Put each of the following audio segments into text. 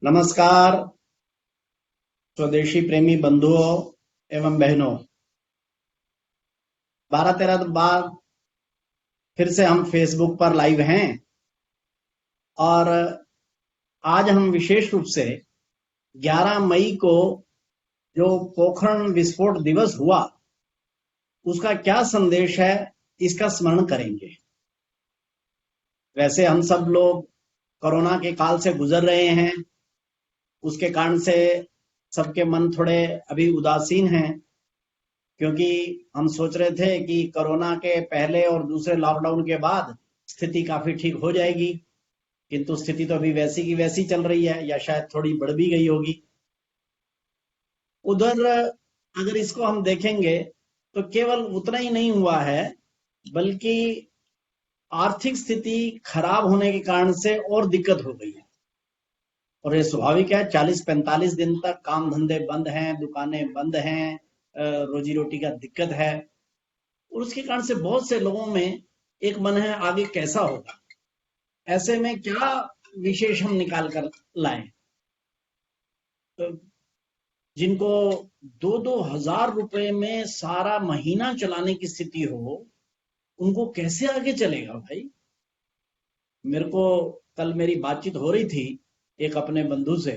नमस्कार स्वदेशी प्रेमी बंधुओं एवं बहनों। 12-13 दिन बाद फिर से हम फेसबुक पर लाइव हैं और आज हम विशेष रूप से 11 मई को जो पोखरण विस्फोट दिवस हुआ उसका क्या संदेश है इसका स्मरण करेंगे। वैसे हम सब लोग कोरोना के काल से गुजर रहे हैं, उसके कारण से सबके मन थोड़े अभी उदासीन हैं, क्योंकि हम सोच रहे थे कि कोरोना के पहले और दूसरे लॉकडाउन के बाद स्थिति काफी ठीक हो जाएगी, किंतु स्थिति तो अभी वैसी की वैसी चल रही है या शायद थोड़ी बढ़ भी गई होगी। उधर अगर इसको हम देखेंगे तो केवल उतना ही नहीं हुआ है, बल्कि आर्थिक स्थिति खराब होने के कारण से और दिक्कत हो गई है। और ये स्वाभाविक है, 40-45 दिन तक काम धंधे बंद हैं, दुकानें बंद हैं, रोजी रोटी का दिक्कत है। और उसके कारण से बहुत से लोगों में एक मन है आगे कैसा होगा। ऐसे में क्या विशेष हम निकाल कर लाएं? तो जिनको 2-2 हजार रुपए में सारा महीना चलाने की स्थिति हो, उनको कैसे आगे चलेगा भाई। मेरे को कल मेरी बातचीत हो रही थी एक अपने बंधु से।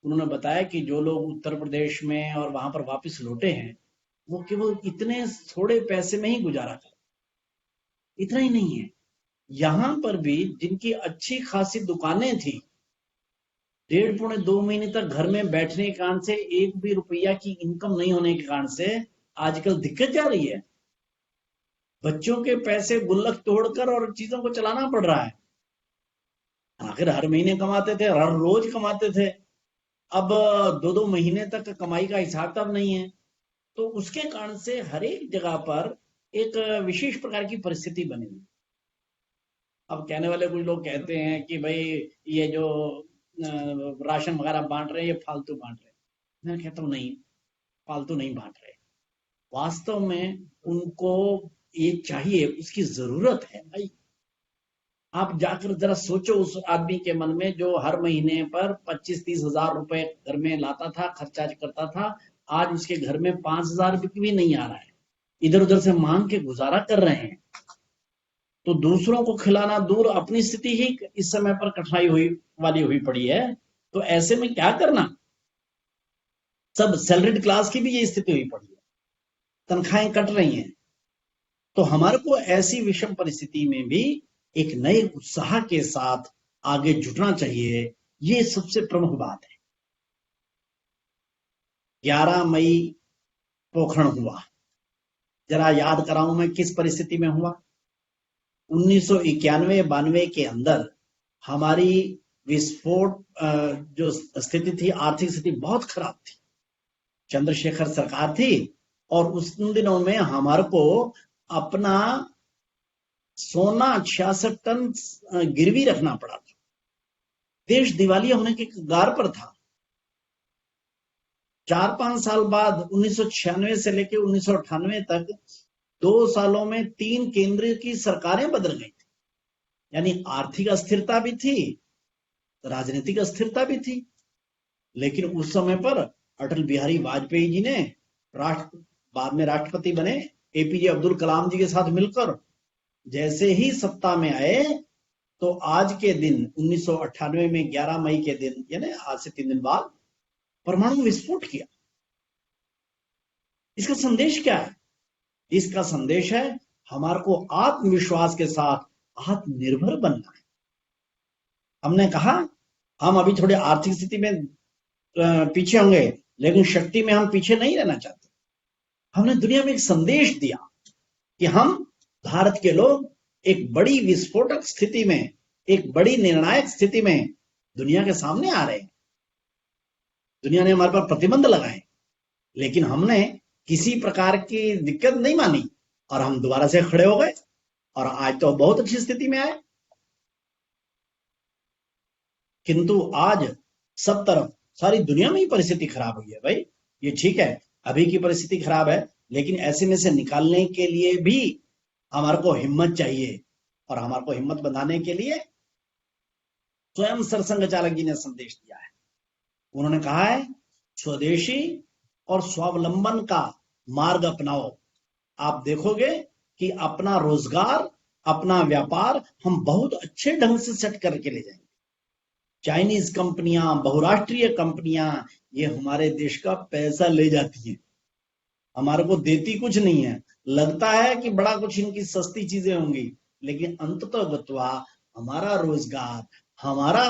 उन्होंने बताया कि जो लोग उत्तर प्रदेश में और वहां पर वापस लौटे हैं, वो केवल इतने थोड़े पैसे में ही गुजारा कर, इतना ही नहीं है। यहां पर भी जिनकी अच्छी खासी दुकानें थी, 1.5-2 महीने तक घर में बैठने के कारण से एक भी रुपया की इनकम नहीं होने के कारण से आजकल दिक्कत जा रही है। बच्चों के पैसे गुल्लक तोड़कर और चीजों को चलाना पड़ रहा है। आखिर हर महीने कमाते थे, हर रोज कमाते थे, अब 2-2 महीने तक कमाई का हिसाब किताब नहीं है। तो उसके कारण से हर एक जगह पर एक विशेष प्रकार की परिस्थिति बनी हुई। अब कहने वाले कुछ लोग कहते हैं कि भाई ये जो राशन वगैरह बांट रहे हैं ये फालतू बांट रहे हैं। मैं कहता हूँ नहीं, फालतू नहीं बांट रहे। वास्तव में उनको ये चाहिए, उसकी जरूरत है भाई। आप जाकर जरा सोचो उस आदमी के मन में जो हर महीने पर 25-30 हजार रुपए घर में लाता था, खर्चा करता था। आज उसके घर में 5 हजार भी नहीं आ रहा है, इधर उधर से मांग के गुजारा कर रहे हैं। तो दूसरों को खिलाना दूर, अपनी स्थिति ही इस समय पर कठिनाई हुई वाली हुई पड़ी है। तो ऐसे में क्या करना। सब सैलरीड क्लास की भी ये स्थिति हुई पड़ी है, तनख्वाहें कट रही हैं। तो हमारे को ऐसी विषम परिस्थिति में भी एक नए उत्साह के साथ आगे जुटना चाहिए। ये सबसे प्रमुख बात है। 11 मई पोखरण हुआ, जरा याद कराऊं मैं किस परिस्थिति में हुआ। 1991-92 के अंदर हमारी विस्फोट जो स्थिति थी, आर्थिक स्थिति बहुत खराब थी। चंद्रशेखर सरकार थी और उस दिनों में हमारे को अपना सोना 66 टन गिरवी रखना पड़ा था। देश दिवालिया होने के कगार पर था। 4-5 साल बाद 1996 से लेकर 1998 तक 2 सालों में 3 केंद्र की सरकारें बदल गई थी। यानी आर्थिक अस्थिरता भी थी, राजनीतिक अस्थिरता भी थी। लेकिन उस समय पर अटल बिहारी वाजपेयी जी ने राष्ट्र बाद में राष्ट्रपति बने एपीजे अब्दुल कलाम जी के साथ मिलकर जैसे ही सत्ता में आए, तो आज के दिन 1998 में 11 मई के दिन, यानी आज से 3 दिन बाद परमाणु विस्फोट किया। इसका संदेश क्या है? इसका संदेश है हमारे को आत्मविश्वास के साथ आत्मनिर्भर बनना है। हमने कहा हम अभी थोड़ी आर्थिक स्थिति में पीछे होंगे, लेकिन शक्ति में हम पीछे नहीं रहना चाहते। हमने दुनिया में एक संदेश दिया कि हम भारत के लोग एक बड़ी विस्फोटक स्थिति में, एक बड़ी निर्णायक स्थिति में दुनिया के सामने आ रहे हैं। दुनिया ने हमारे पर प्रतिबंध लगाए, लेकिन हमने किसी प्रकार की दिक्कत नहीं मानी और हम दोबारा से खड़े हो गए और आज तो बहुत अच्छी स्थिति में आए। किंतु आज सब तरफ सारी दुनिया में ही परिस्थिति खराब हुई है भाई। ये ठीक है, अभी की परिस्थिति खराब है, लेकिन ऐसे में से निकालने के लिए भी हमारे को हिम्मत चाहिए। और हमारे को हिम्मत बनाने के लिए स्वयं सरसंघ चालक जी ने संदेश दिया है। उन्होंने कहा है स्वदेशी और स्वावलंबन का मार्ग अपनाओ, आप देखोगे कि अपना रोजगार, अपना व्यापार हम बहुत अच्छे ढंग से सेट करके ले जाएंगे। चाइनीज कंपनियां, बहुराष्ट्रीय कंपनियां, ये हमारे देश का पैसा ले जाती हैं, हमारे को देती कुछ नहीं है। लगता है कि बड़ा कुछ इनकी सस्ती चीजें होंगी, लेकिन अंततः गत्वा हमारा रोजगार, हमारा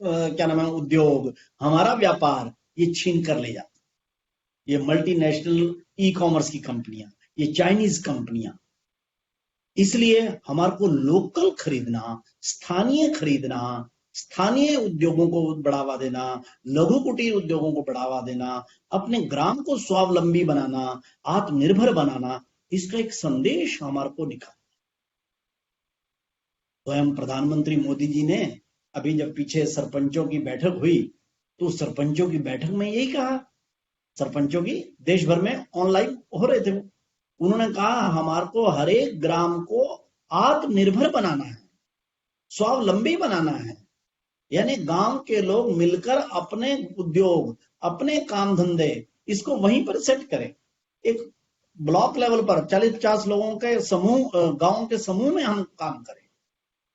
क्या नाम है उद्योग, हमारा व्यापार ये छीन कर ले जाते। ये मल्टीनेशनल ई कॉमर्स की कंपनियां, ये चाइनीज कंपनियां। इसलिए हमारे को लोकल खरीदना, स्थानीय खरीदना, स्थानीय उद्योगों को बढ़ावा देना, लघु कुटीर उद्योगों को बढ़ावा देना, अपने ग्राम को स्वावलंबी बनाना, आत्मनिर्भर बनाना, इसका एक संदेश हमारे को निकाला। स्वयं प्रधानमंत्री मोदी जी ने अभी जब पीछे सरपंचों की बैठक हुई, तो सरपंचों की बैठक में यही कहा, सरपंचों की देश भर में ऑनलाइन हो रहे थे, उन्होंने कहा हमारे को हर एक ग्राम को आत्मनिर्भर बनाना है, स्वावलंबी बनाना है। यानी गांव के लोग मिलकर अपने उद्योग, अपने काम धंधे इसको वहीं पर सेट करें। एक ब्लॉक लेवल पर 40-50 लोगों के समूह, गांव के समूह में हम काम करें,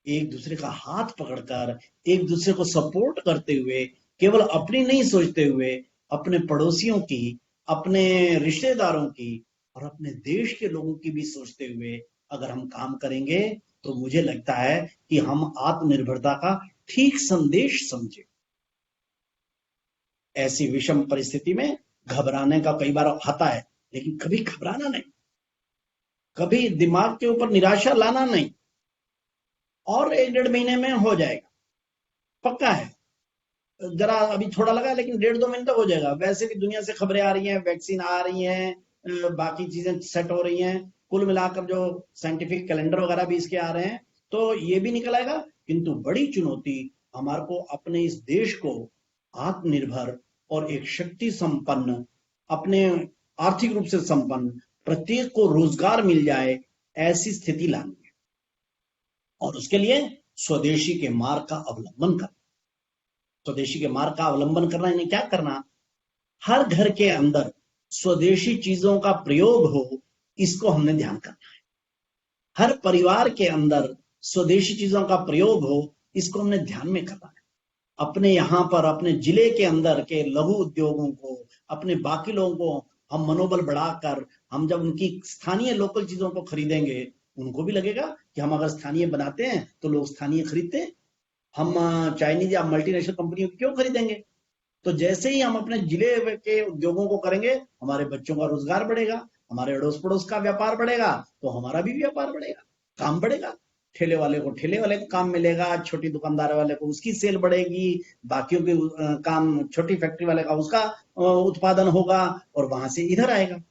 एक दूसरे का हाथ पकड़कर, एक दूसरे को सपोर्ट करते हुए, केवल अपनी नहीं सोचते हुए, अपने पड़ोसियों की, अपने रिश्तेदारों की और अपने देश के लोगों की भी सोचते हुए अगर हम काम करेंगे, तो मुझे लगता है कि हम आत्मनिर्भरता का ठीक संदेश समझे। ऐसी विषम परिस्थिति में घबराने का कई बार आता है, लेकिन कभी घबराना नहीं, कभी दिमाग के ऊपर निराशा लाना नहीं, और 1-1.5 महीने में हो जाएगा, पक्का है। जरा अभी थोड़ा लगा, लेकिन 1.5-2 महीने तक हो जाएगा। वैसे भी दुनिया से खबरें आ रही हैं, वैक्सीन आ रही हैं, बाकी चीजें सेट हो रही हैं, कुल मिलाकर जो साइंटिफिक कैलेंडर वगैरह भी इसके आ रहे हैं, तो ये भी निकल आएगा। किंतु बड़ी चुनौती हमारे को अपने इस देश को आत्मनिर्भर और एक शक्ति संपन्न, अपने आर्थिक रूप से संपन्न, प्रत्येक को रोजगार मिल जाए, ऐसी स्थिति लानी है। और उसके लिए स्वदेशी के मार्ग का अवलंबन करना। स्वदेशी के मार्ग का अवलंबन करना यानी क्या करना, हर घर के अंदर स्वदेशी चीजों का प्रयोग हो, इसको हमने ध्यान करना है। हर परिवार के अंदर स्वदेशी चीजों का प्रयोग हो, इसको हमने ध्यान में करना है। अपने यहाँ पर, अपने जिले के अंदर के लघु उद्योगों को, अपने बाकी लोगों को हम मनोबल बढ़ाकर, हम जब उनकी स्थानीय लोकल चीजों को खरीदेंगे, उनको भी लगेगा कि हम अगर स्थानीय बनाते हैं तो लोग स्थानीय खरीदते हैं, हम चाइनीज या मल्टीनेशनल कंपनियों की क्यों खरीदेंगे। तो जैसे ही हम अपने जिले के उद्योगों को करेंगे, हमारे बच्चों का रोजगार बढ़ेगा, हमारे अड़ोस पड़ोस का व्यापार बढ़ेगा, तो हमारा भी व्यापार बढ़ेगा, काम बढ़ेगा। ठेले वाले को ठेले वाले को काम मिलेगा, छोटी दुकानदार वाले को उसकी सेल बढ़ेगी, बाकियों के काम, छोटी फैक्ट्री वाले का उसका उत्पादन होगा, और वहां से इधर आएगा।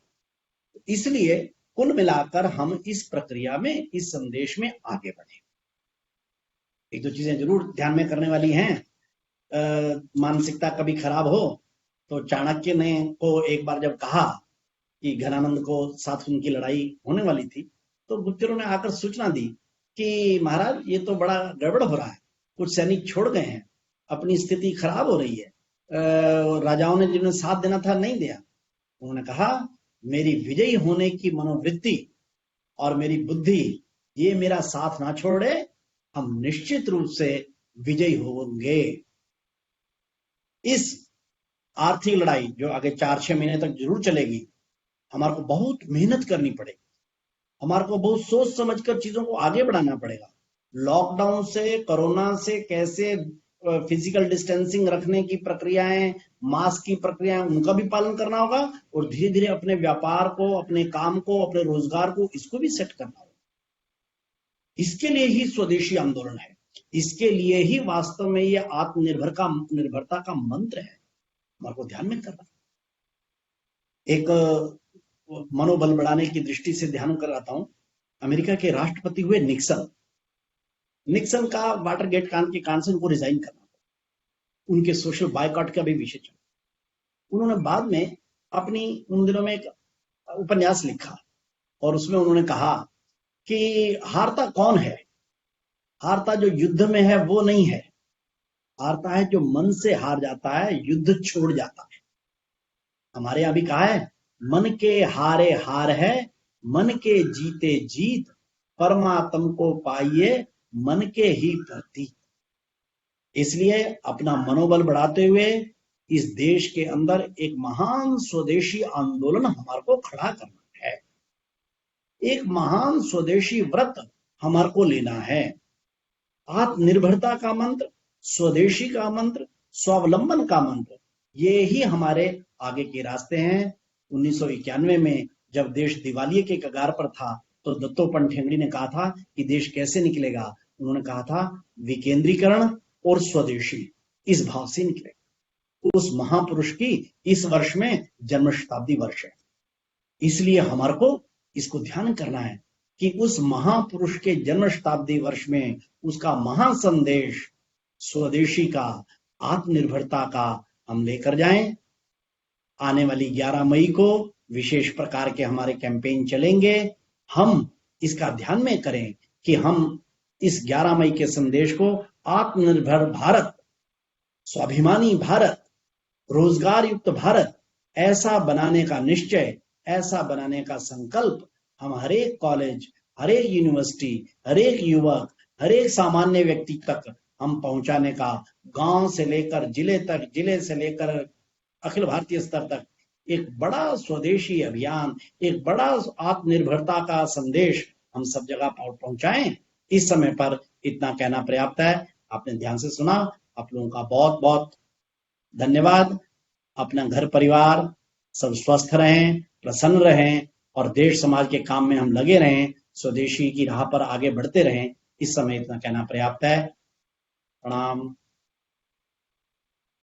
इसलिए कुल मिलाकर हम इस प्रक्रिया में, इस संदेश में आगे बढ़े। एक दो चीजें जरूर ध्यान में करने वाली हैं। मानसिकता कभी खराब हो, तो चाणक्य ने को एक बार जब कहा कि घनानंद को साथ उनकी लड़ाई होने वाली थी, तो गुप्तचरों ने आकर सूचना दी कि महाराज ये तो बड़ा गड़बड़ हो रहा है, कुछ सैनिक छोड़ गए हैं, अपनी स्थिति खराब हो रही है, राजाओं ने जिन्हें साथ देना था नहीं दिया। उन्होंने कहा मेरी विजयी होने की मनोवृत्ति और मेरी बुद्धि ये मेरा साथ ना छोड़े, हम निश्चित रूप से विजयी होंगे। इस आर्थिक लड़ाई जो आगे 4-6 महीने तक जरूर चलेगी, हमारे को बहुत मेहनत करनी पड़ेगी, हमारे को बहुत सोच समझकर चीजों को आगे बढ़ाना पड़ेगा। लॉकडाउन से, कोरोना से कैसे फिजिकल डिस्टेंसिंग रखने की प्रक्रियाएं, मास्क की प्रक्रियाएं, उनका भी पालन करना होगा, और धीरे धीरे अपने व्यापार को, अपने काम को, अपने रोजगार को, इसको भी सेट करना होगा। इसके लिए ही स्वदेशी आंदोलन है, इसके लिए ही वास्तव में ये निर्भरता का मंत्र है, हमारे को ध्यान में करना। एक मनोबल बढ़ाने की दृष्टि से ध्यान कराता हूं, अमेरिका के राष्ट्रपति हुए निक्सन का वाटरगेट कांड के कारण से उनको रिजाइन करना पड़ा, उनके सोशल बायकॉट का भी विषय चला। उन्होंने बाद में अपनी उन दिनों में एक उपन्यास लिखा, और उसमें उन्होंने कहा कि हारता कौन है, हारता जो युद्ध में है वो नहीं है, हारता है जो मन से हार जाता है, युद्ध छोड़ जाता है। हमारे यहाँ भी कहा है, मन के हारे हार है, मन के जीते जीत, परमात्म को पाइए मन के ही प्रतीक। इसलिए अपना मनोबल बढ़ाते हुए इस देश के अंदर एक महान स्वदेशी आंदोलन हमारे को खड़ा करना है। एक महान स्वदेशी व्रत हमारे को लेना है। आत्मनिर्भरता का मंत्र, स्वदेशी का मंत्र, स्वावलंबन का मंत्र, ये ही हमारे आगे के रास्ते हैं। 1991 में जब देश दिवालिये के कगार पर था तो दत्तोपंत ठेंगड़ी ने कहा था कि देश कैसे निकलेगा। उन्होंने कहा था विकेंद्रीकरण और स्वदेशी, इस भाव से निकलेगा। उस महापुरुष की इस वर्ष में जन्म शताब्दी वर्ष है, इसलिए हमारे को इसको ध्यान करना है कि उस महापुरुष के जन्म शताब्दी वर्ष में उसका महान संदेश स्वदेशी का, आत्मनिर्भरता का हम लेकर जाएं। आने वाली 11 मई को विशेष प्रकार के हमारे कैंपेन चलेंगे। हम इसका ध्यान में करें कि हम इस 11 मई के संदेश को आत्मनिर्भर भारत, स्वाभिमानी भारत, रोजगार युक्त भारत ऐसा बनाने का निश्चय, ऐसा बनाने का संकल्प हम हर एक कॉलेज, हर एक यूनिवर्सिटी, हर एक युवक, हर एक सामान्य व्यक्ति तक हम पहुंचाने का, गांव से लेकर जिले तक, जिले से लेकर अखिल भारतीय स्तर तक एक बड़ा स्वदेशी अभियान, एक बड़ा आत्मनिर्भरता का संदेश हम सब जगह पहुंचाएं। इस समय पर इतना कहना पर्याप्त है। आपने ध्यान से सुना, आप लोगों का बहुत बहुत धन्यवाद। अपना घर परिवार सब स्वस्थ रहें, प्रसन्न रहें और देश समाज के काम में हम लगे रहें, स्वदेशी की राह पर आगे बढ़ते रहें। इस समय इतना कहना पर्याप्त है। प्रणाम।